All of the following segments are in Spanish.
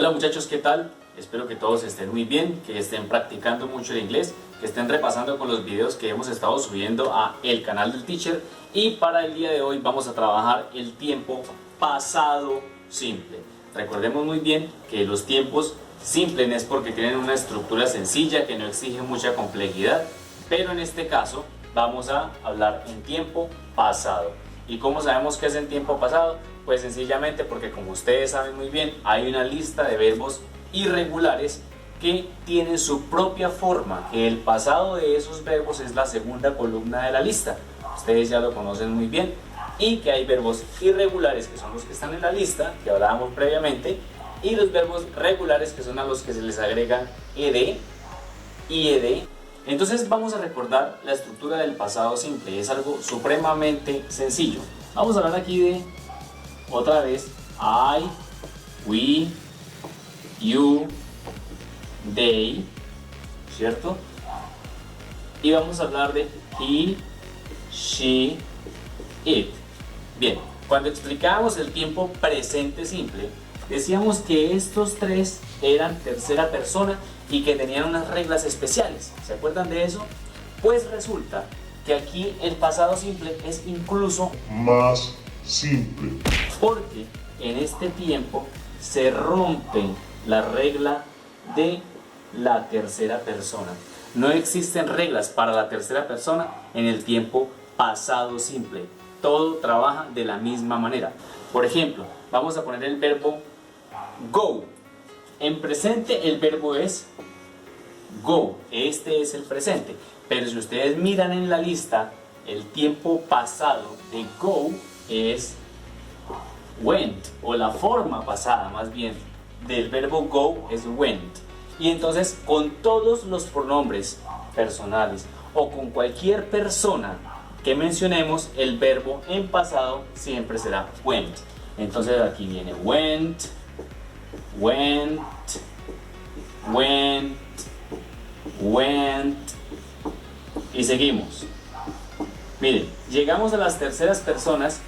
Hola muchachos, ¿qué tal? Espero que todos estén muy bien, que estén practicando mucho el inglés, que estén repasando con los videos que hemos estado subiendo a el canal del Teacher. Y para el día de hoy vamos a trabajar el tiempo pasado simple. Recordemos muy bien que los tiempos simples es porque tienen una estructura sencilla que no exige mucha complejidad, pero en este caso vamos a hablar en tiempo pasado. ¿Y cómo sabemos que es en tiempo pasado? Pues sencillamente porque, como ustedes saben muy bien, hay una lista de verbos irregulares que tienen su propia forma, que el pasado de esos verbos es la segunda columna de la lista. Ustedes ya lo conocen muy bien. Y que hay verbos irregulares, que son los que están en la lista, que hablábamos previamente, y los verbos regulares, que son a los que se les agregan ed y ed. Entonces vamos a recordar la estructura del pasado simple. Es algo supremamente sencillo. Vamos a hablar aquí de, otra vez, I, we, you, they, ¿cierto? Y vamos a hablar de he, she, it. Bien, cuando explicábamos el tiempo presente simple, decíamos que estos tres eran tercera persona y que tenían unas reglas especiales. ¿Se acuerdan de eso? Pues resulta que aquí el pasado simple es incluso más simple, porque en este tiempo se rompe la regla de la tercera persona. No existen reglas para la tercera persona en el tiempo pasado simple. Todo trabaja de la misma manera. Por ejemplo, vamos a poner el verbo go. En presente el verbo es go. Este es el presente. Pero si ustedes miran en la lista, el tiempo pasado de go es went, o la forma pasada más bien del verbo go es went. Y entonces con todos los pronombres personales o con cualquier persona que mencionemos, el verbo en pasado siempre será went. Entonces aquí viene went, went, went, went y seguimos. Miren, llegamos a las terceras personas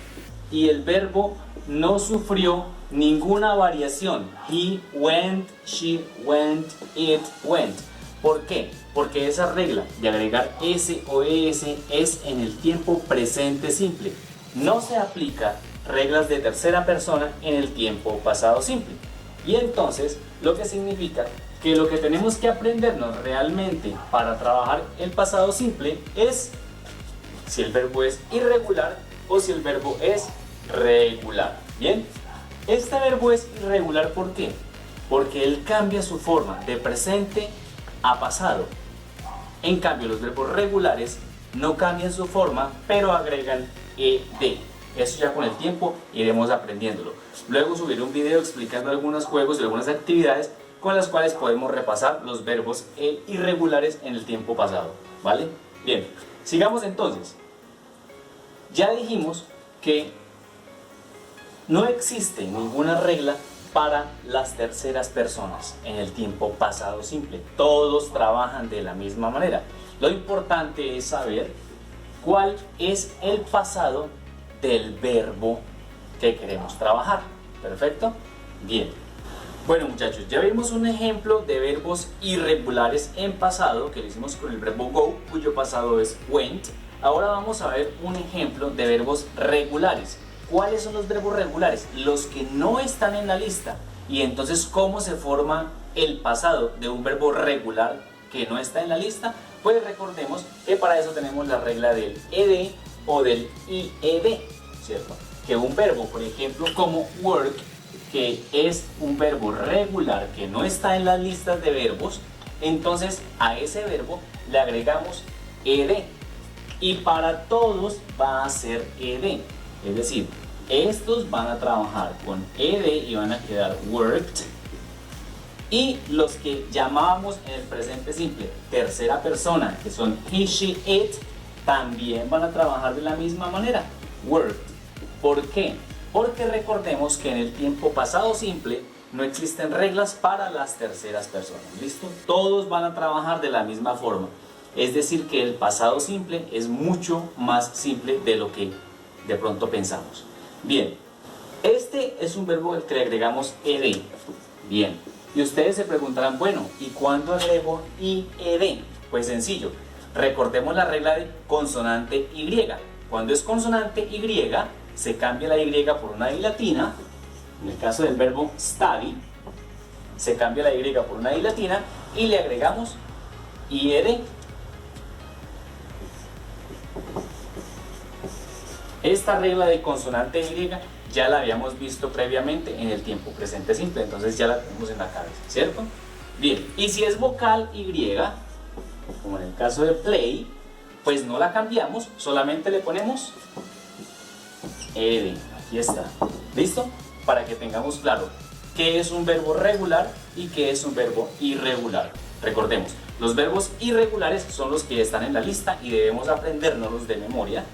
y el verbo no sufrió ninguna variación. He went, she went, it went. ¿Por qué? Porque esa regla de agregar s o es es en el tiempo presente simple. No se aplica reglas de tercera persona en el tiempo pasado simple. Y entonces, lo que significa que lo que tenemos que aprendernos realmente para trabajar el pasado simple es si el verbo es irregular o si el verbo es regular. Bien, este verbo es irregular, ¿por qué? Porque él cambia su forma de presente a pasado. En cambio, los verbos regulares no cambian su forma, pero agregan ed. Eso ya con el tiempo iremos aprendiéndolo. Luego subiré un video explicando algunos juegos y algunas actividades con las cuales podemos repasar los verbos irregulares en el tiempo pasado, ¿vale? Bien, sigamos entonces. Ya dijimos que no existe ninguna regla para las terceras personas en el tiempo pasado simple. Todos trabajan de la misma manera. Lo importante es saber cuál es el pasado del verbo que queremos trabajar. ¿Perfecto? Bien. Bueno muchachos, ya vimos un ejemplo de verbos irregulares en pasado que lo hicimos con el verbo go, cuyo pasado es went. Ahora vamos a ver un ejemplo de verbos regulares. ¿Cuáles son los verbos regulares? Los que no están en la lista. Y entonces, ¿cómo se forma el pasado de un verbo regular que no está en la lista? Pues recordemos que para eso tenemos la regla del ed o del ied, ¿cierto? Que un verbo, por ejemplo, como work, que es un verbo regular que no está en las listas de verbos, entonces a ese verbo le agregamos ed. Y para todos va a ser ed. Es decir, estos van a trabajar con ed y van a quedar worked. Y los que llamábamos en el presente simple tercera persona, que son he, she, it, también van a trabajar de la misma manera, worked. ¿Por qué? Porque recordemos que en el tiempo pasado simple no existen reglas para las terceras personas. ¿Listo? Todos van a trabajar de la misma forma. Es decir, que el pasado simple es mucho más simple de lo que de pronto pensamos. Bien, este es un verbo al que le agregamos ed. Bien. Y ustedes se preguntarán, bueno, ¿y cuándo agrego IED? Pues sencillo. Recordemos la regla de consonante Y. Cuando es consonante Y, se cambia la Y por una I latina. En el caso del verbo study, se cambia la Y por una I latina y le agregamos IED. Esta regla de consonante Y ya la habíamos visto previamente en el tiempo presente simple, entonces ya la tenemos en la cabeza, ¿cierto? Bien, y si es vocal Y, como en el caso de play, pues no la cambiamos, solamente le ponemos ED. Aquí está. ¿Listo? Para que tengamos claro qué es un verbo regular y qué es un verbo irregular. Recordemos, los verbos irregulares son los que están en la lista y debemos aprendérnoslos de memoria.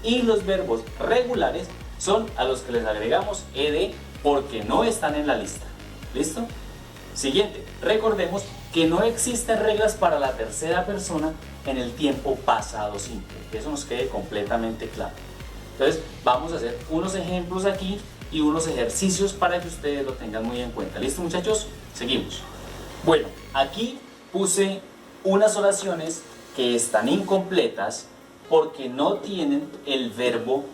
Y los verbos regulares son a los que les agregamos ED porque no están en la lista. ¿Listo? Siguiente, recordemos que no existen reglas para la tercera persona en el tiempo pasado simple. Que eso nos quede completamente claro. Entonces, vamos a hacer unos ejemplos aquí y unos ejercicios para que ustedes lo tengan muy en cuenta. ¿Listo, muchachos? Seguimos. Bueno, aquí puse unas oraciones que están incompletas porque no tienen el verbo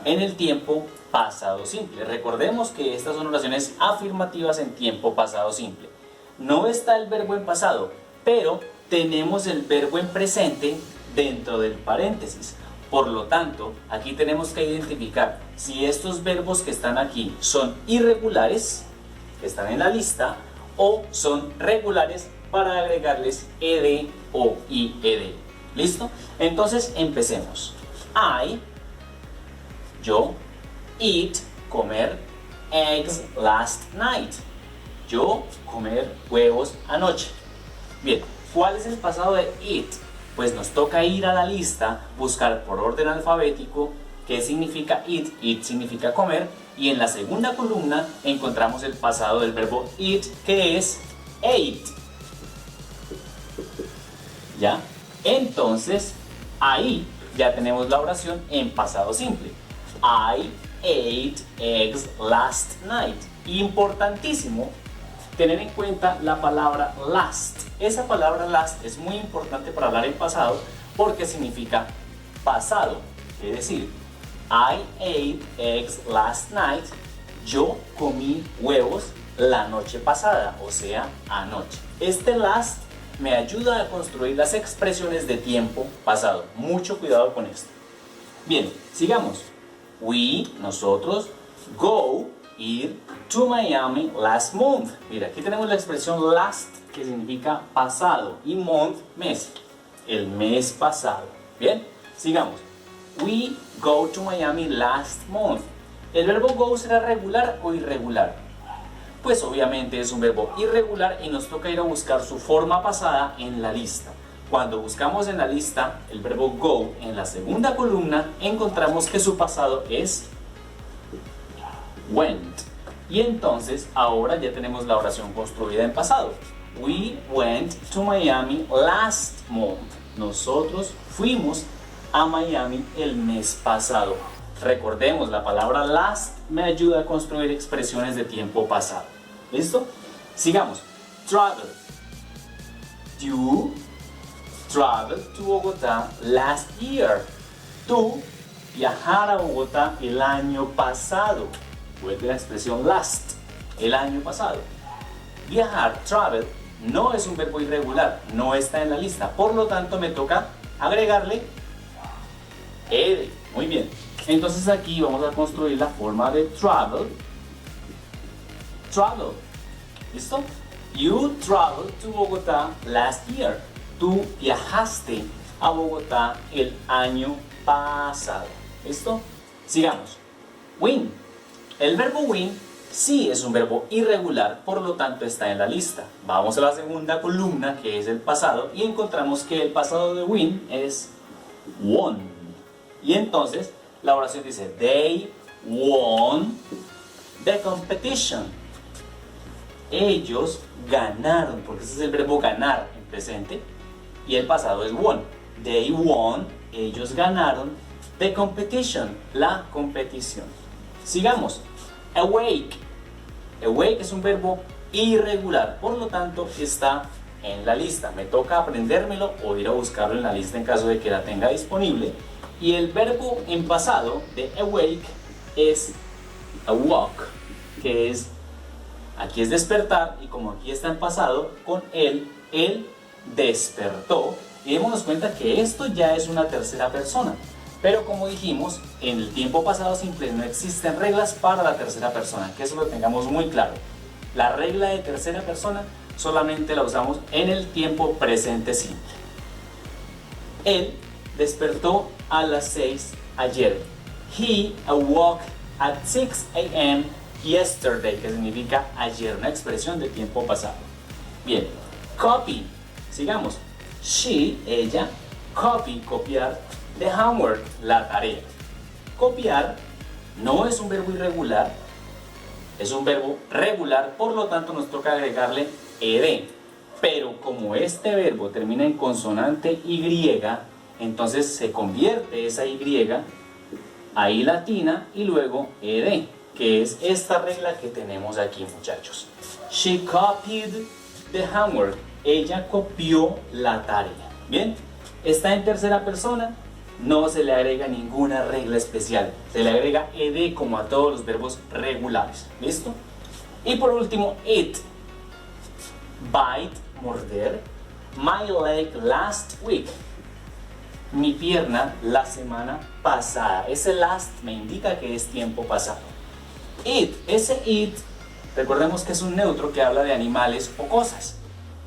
en el tiempo pasado simple. Recordemos que estas son oraciones afirmativas en tiempo pasado simple. No está el verbo en pasado, pero tenemos el verbo en presente dentro del paréntesis. Por lo tanto, aquí tenemos que identificar si estos verbos que están aquí son irregulares, que están en la lista, o son regulares para agregarles ED o IED. ¿Listo? Entonces empecemos. Yo, eat, comer, eggs last night. Yo, comer huevos anoche. Bien, ¿cuál es el pasado de eat? Pues nos toca ir a la lista, buscar por orden alfabético qué significa eat. Eat significa comer. Y en la segunda columna encontramos el pasado del verbo eat, que es ate. ¿Ya? Entonces, ahí ya tenemos la oración en pasado simple. I ate eggs last night. Importantísimo tener en cuenta la palabra last. Esa palabra last es muy importante para hablar en pasado porque significa pasado. Es decir, I ate eggs last night. Yo comí huevos la noche pasada, o sea, anoche. Este last me ayuda a construir las expresiones de tiempo pasado. Mucho cuidado con esto. Bien, sigamos. We, nosotros, go, ir to Miami last month. Mira, aquí tenemos la expresión last, que significa pasado, y month, mes. El mes pasado. Bien, sigamos. We go to Miami last month. ¿El verbo go será regular o irregular? Pues obviamente es un verbo irregular y nos toca ir a buscar su forma pasada en la lista. Cuando buscamos en la lista el verbo go en la segunda columna, encontramos que su pasado es went. Y entonces ahora ya tenemos la oración construida en pasado. We went to Miami last month. Nosotros fuimos a Miami el mes pasado. Recordemos, la palabra last me ayuda a construir expresiones de tiempo pasado. ¿Listo? Sigamos. Travel. You traveled to Bogotá last year. Tú viajar a Bogotá el año pasado. Vuelve la expresión last, el año pasado. Viajar, travel, no es un verbo irregular, no está en la lista. Por lo tanto, me toca agregarle ed. Muy bien. Entonces aquí vamos a construir la forma de travel. Travel. ¿Listo? You traveled to Bogotá last year. Tú viajaste a Bogotá el año pasado. ¿Listo? Sigamos. Win. El verbo win sí es un verbo irregular, por lo tanto está en la lista. Vamos a la segunda columna, que es el pasado, y encontramos que el pasado de win es won. Y entonces la oración dice, they won the competition. Ellos ganaron, porque ese es el verbo ganar en presente, y el pasado es won. They won, ellos ganaron, the competition, la competición. Sigamos. Awake. Awake es un verbo irregular, por lo tanto está en la lista. Me toca aprendérmelo o ir a buscarlo en la lista en caso de que la tenga disponible. Y el verbo en pasado de awake es awoke, que es, aquí es despertar, y como aquí está en pasado, con él despertó. Y démonos cuenta que esto ya es una tercera persona. Pero como dijimos, en el tiempo pasado simple no existen reglas para la tercera persona, que eso lo tengamos muy claro. La regla de tercera persona solamente la usamos en el tiempo presente simple. Él despertó a las 6 ayer. He awoke at 6 a.m. yesterday, que significa ayer, una expresión de tiempo pasado. Bien, copy, sigamos. She, ella, copy, copiar, the homework, la tarea. Copiar no es un verbo irregular, es un verbo regular, por lo tanto nos toca agregarle ed. Pero como este verbo termina en consonante Y, entonces se convierte esa Y a I latina y luego ed, que es esta regla que tenemos aquí, muchachos. She copied the homework. Ella copió la tarea. Bien, está en tercera persona, no se le agrega ninguna regla especial. Se le agrega ed como a todos los verbos regulares. ¿Listo? Y por último, it. Bite, morder. My leg last week. Mi pierna la semana pasada. Ese last me indica que es tiempo pasado. It, ese it, recordemos que es un neutro que habla de animales o cosas.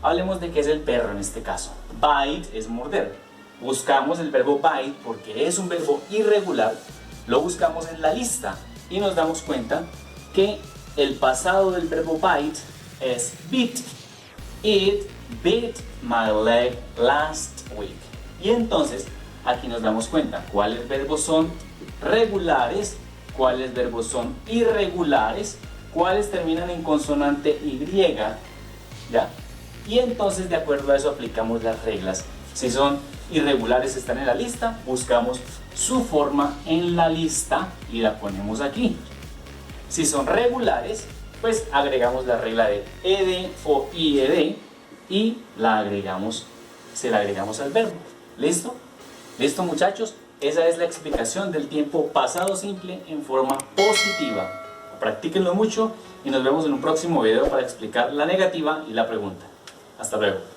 Hablemos de qué es el perro en este caso. Bite es morder. Buscamos el verbo bite porque es un verbo irregular. Lo buscamos en la lista y nos damos cuenta que el pasado del verbo bite es bit. It bit my leg last week. Y entonces aquí nos damos cuenta cuáles verbos son regulares, cuáles verbos son irregulares, cuáles terminan en consonante Y, ¿ya? Y entonces de acuerdo a eso aplicamos las reglas. Si son irregulares están en la lista, buscamos su forma en la lista y la ponemos aquí. Si son regulares, pues agregamos la regla de ed o ied y se la agregamos al verbo. ¿Listo? ¿Listo, muchachos? Esa es la explicación del tiempo pasado simple en forma positiva. Practíquenlo mucho y nos vemos en un próximo video para explicar la negativa y la pregunta. Hasta luego.